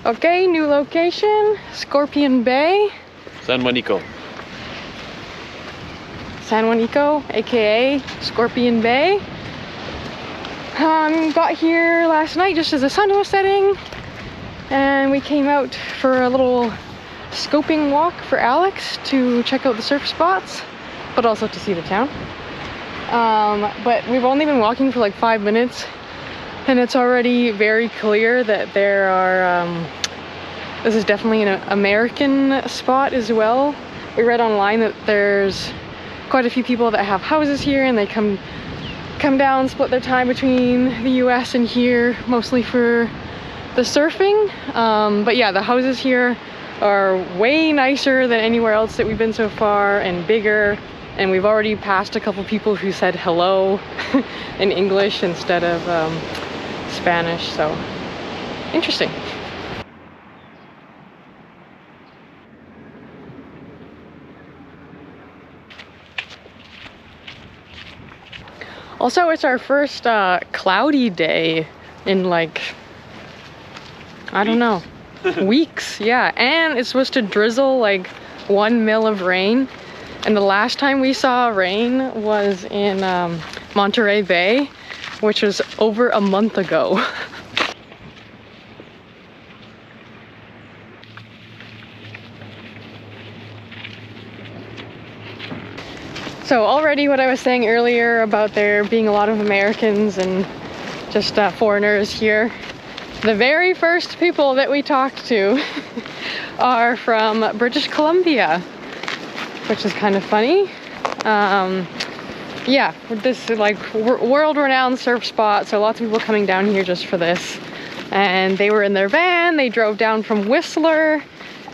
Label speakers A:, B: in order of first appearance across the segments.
A: Okay, new location, Scorpion Bay.
B: San Juanico.
A: San Juanico, aka Scorpion Bay. Got here last night just as the sun was setting, and we came out for a little scoping walk for Alex to check out the surf spots, but also to see the town. But we've only been walking for like 5 minutes, and it's already very clear that there are, this is definitely an American spot as well. We read online that there's quite a few people that have houses here, and they come down, split their time between the US and here, mostly for the surfing. But yeah, the houses here are way nicer than anywhere else that we've been so far, and bigger. And we've already passed a couple people who said hello in English instead of Spanish, so interesting. Also, it's our first cloudy day in like, I don't know, weeks, yeah. And it's supposed to drizzle like 1 mil of rain. And the last time we saw rain was in Monterey Bay, which was over a month ago. So already what I was saying earlier about there being a lot of Americans and just foreigners here, the very first people that we talked to are from British Columbia, which is kind of funny. Yeah, this is like world-renowned surf spot, so lots of people coming down here just for this. And they were in their van, they drove down from Whistler,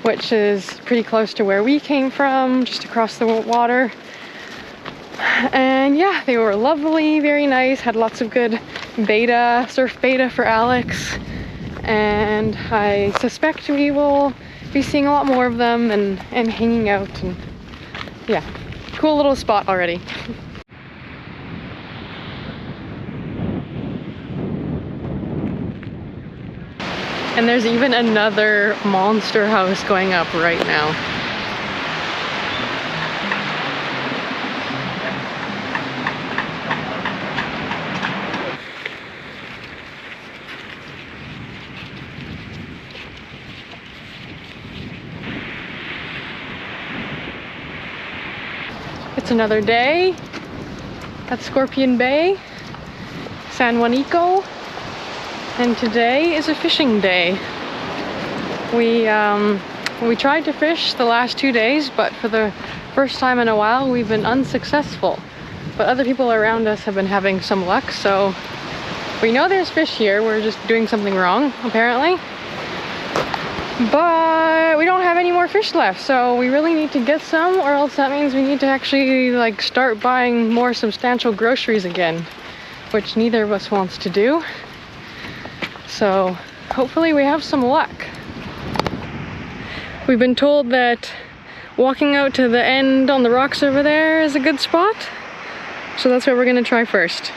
A: which is pretty close to where we came from, just across the water. And yeah, they were lovely, very nice, had lots of good surf beta for Alex. And I suspect we will be seeing a lot more of them and hanging out, and yeah, cool little spot already. And there's even another monster house going up right now. It's another day at Scorpion Bay, San Juanico, and today is a fishing day. We tried to fish the last 2 days, but for the first time in a while we've been unsuccessful. But other people around us have been having some luck, so we know there's fish here. We're just doing something wrong, apparently. But we don't have any more fish left, so we really need to get some, or else that means we need to actually like start buying more substantial groceries again, which neither of us wants to do. So hopefully we have some luck. We've been told that walking out to the end on the rocks over there is a good spot, so that's what we're gonna try first.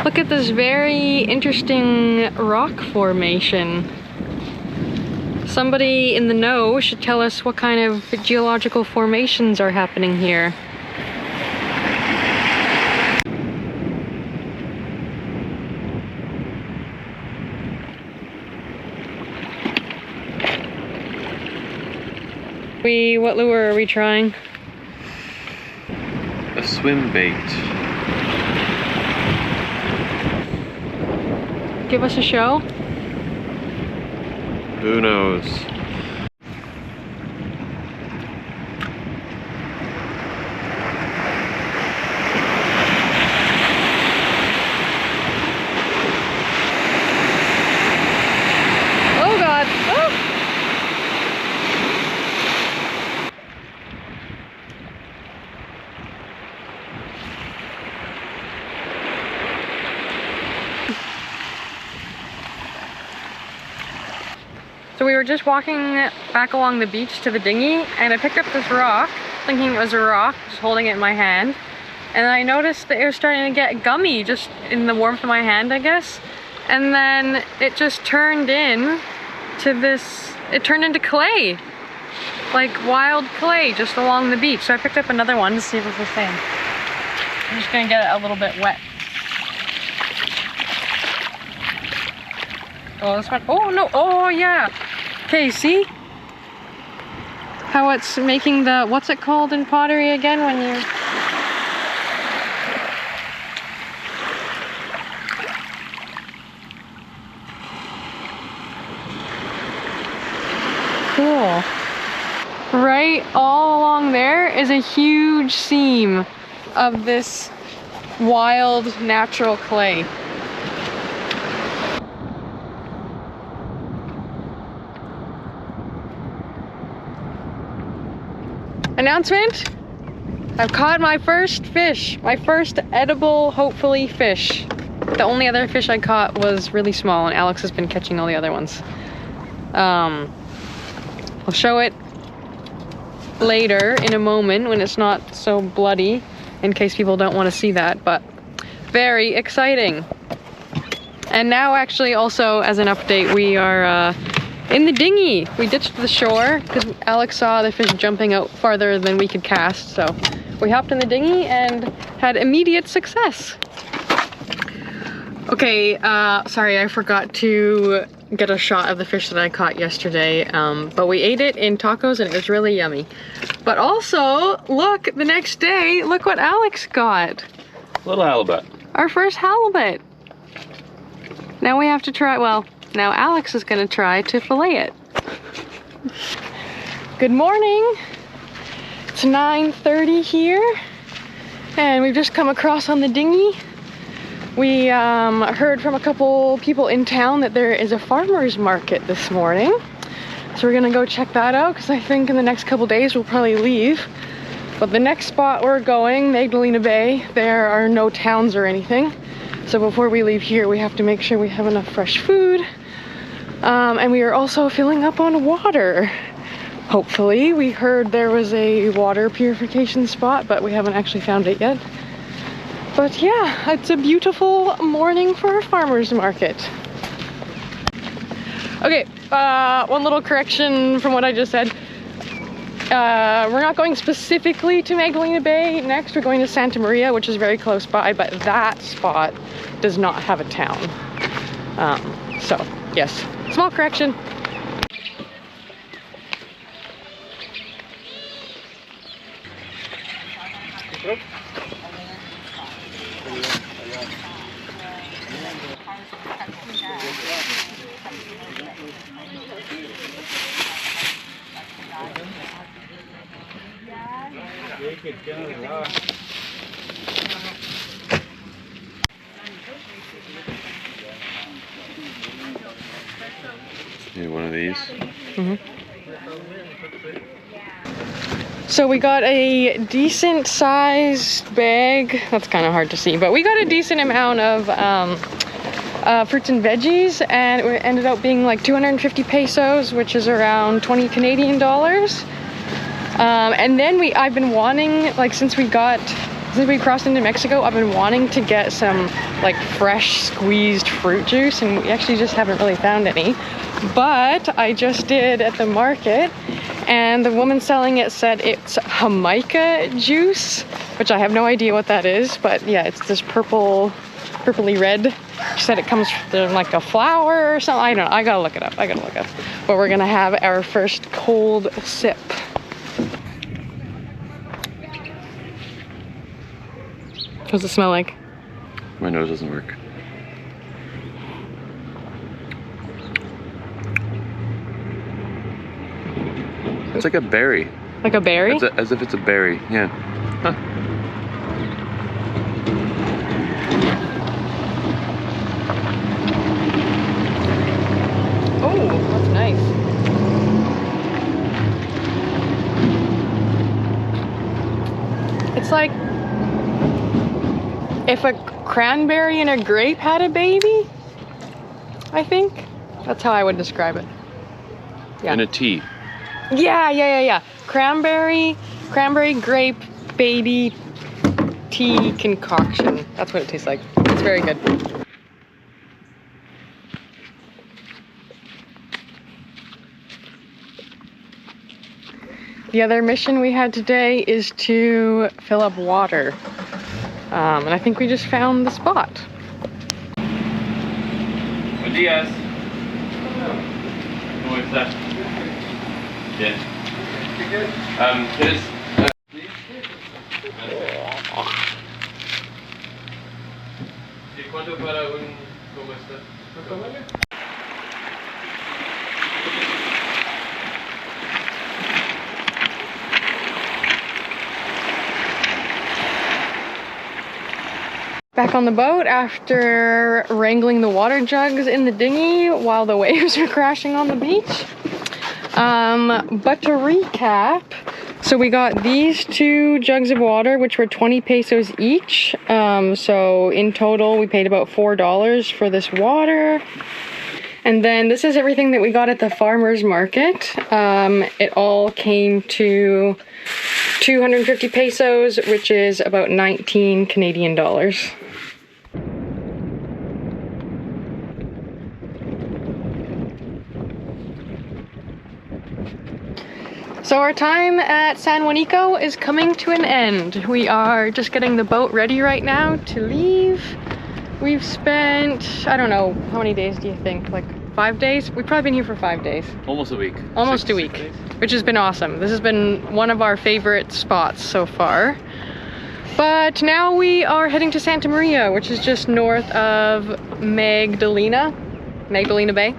A: Look at this very interesting rock formation. Somebody in the know should tell us what kind of geological formations are happening here. What lure are we trying?
B: A swim bait.
A: Give us a show.
B: Who knows?
A: So we were just walking back along the beach to the dinghy, and I picked up this rock, thinking it was a rock, just holding it in my hand. And I noticed that it was starting to get gummy just in the warmth of my hand, I guess. And then it just turned into clay. Like wild clay just along the beach. So I picked up another one to see if it's the same. I'm just gonna get it a little bit wet. Oh, this one. Oh no, oh yeah. Okay, see? How it's making the, what's it called in pottery again when you... Cool. Right all along there is a huge seam of this wild natural clay. Announcement! I've caught my first fish. My first edible, hopefully, fish. The only other fish I caught was really small, and Alex has been catching all the other ones. I'll show it later in a moment when it's not so bloody, in case people don't want to see that, but very exciting. And now actually also as an update, we are in the dinghy. We ditched the shore because Alex saw the fish jumping out farther than we could cast, so we hopped in the dinghy and had immediate success. Okay, sorry, I forgot to get a shot of the fish that I caught yesterday, but we ate it in tacos and it was really yummy. But also, look, the next day, look what Alex got.
B: Little halibut.
A: Our first halibut. Now we have to try, well, now Alex is gonna try to fillet it. Good morning. It's 9:30 here, and we've just come across on the dinghy. We heard from a couple people in town that there is a farmer's market this morning. So we're gonna go check that out because I think in the next couple days we'll probably leave. But the next spot we're going, Magdalena Bay, there are no towns or anything. So before we leave here, we have to make sure we have enough fresh food. And we are also filling up on water. Hopefully, we heard there was a water purification spot, but we haven't actually found it yet. But yeah, it's a beautiful morning for a farmer's market. Okay, one little correction from what I just said. We're not going specifically to Magdalena Bay. Next, we're going to Santa Maria, which is very close by, but that spot does not have a town. So, yes, small correction.
B: Maybe one of these.
A: Mm-hmm. So we got a decent sized bag. That's kind of hard to see, but we got a decent amount of fruits and veggies, and it ended up being like 250 pesos, which is around 20 Canadian dollars. And then I've been wanting, like, since we crossed into Mexico, I've been wanting to get some like fresh squeezed fruit juice, and we actually just haven't really found any. But I just did at the market, and the woman selling it said it's Jamaica juice, which I have no idea what that is, but yeah, it's this purpley red. She said it comes from like a flower or something. I don't know, I gotta look it up. But we're gonna have our first cold sip. What does it smell like?
B: My nose doesn't work. It's like a berry.
A: Like a berry?
B: As if it's a berry, yeah. Huh.
A: Oh, that's nice. It's like if a cranberry and a grape had a baby, I think. That's how I would describe it. Yeah.
B: In a tea.
A: Yeah. Cranberry, grape, baby tea concoction. That's what it tastes like. It's very good. The other mission we had today is to fill up water. And I think we just found the spot.
B: Buenos días. ¿Cómo está? Bien. ¿Quieres? ¿Y cuánto para un... ¿Cómo está?
A: Back on the boat after wrangling the water jugs in the dinghy while the waves were crashing on the beach. But to recap, so we got these 2 jugs of water, which were 20 pesos each. So in total, we paid about $4 for this water. And then this is everything that we got at the farmer's market. It all came to 250 pesos, which is about 19 Canadian dollars. So our time at San Juanico is coming to an end. We are just getting the boat ready right now to leave. We've spent, I don't know, how many days do you think? Like 5 days? We've probably been here for 5 days.
B: Almost a week.
A: Almost a week, which has been awesome. This has been one of our favorite spots so far. But now we are heading to Santa Maria, which is just north of Magdalena Bay.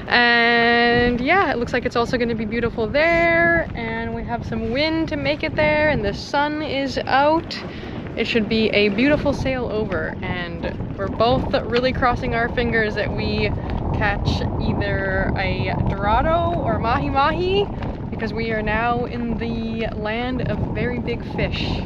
A: And yeah, it looks like it's also going to be beautiful there, and we have some wind to make it there, and the sun is out. It should be a beautiful sail over, and we're both really crossing our fingers that we catch either a dorado or mahi-mahi, because we are now in the land of very big fish.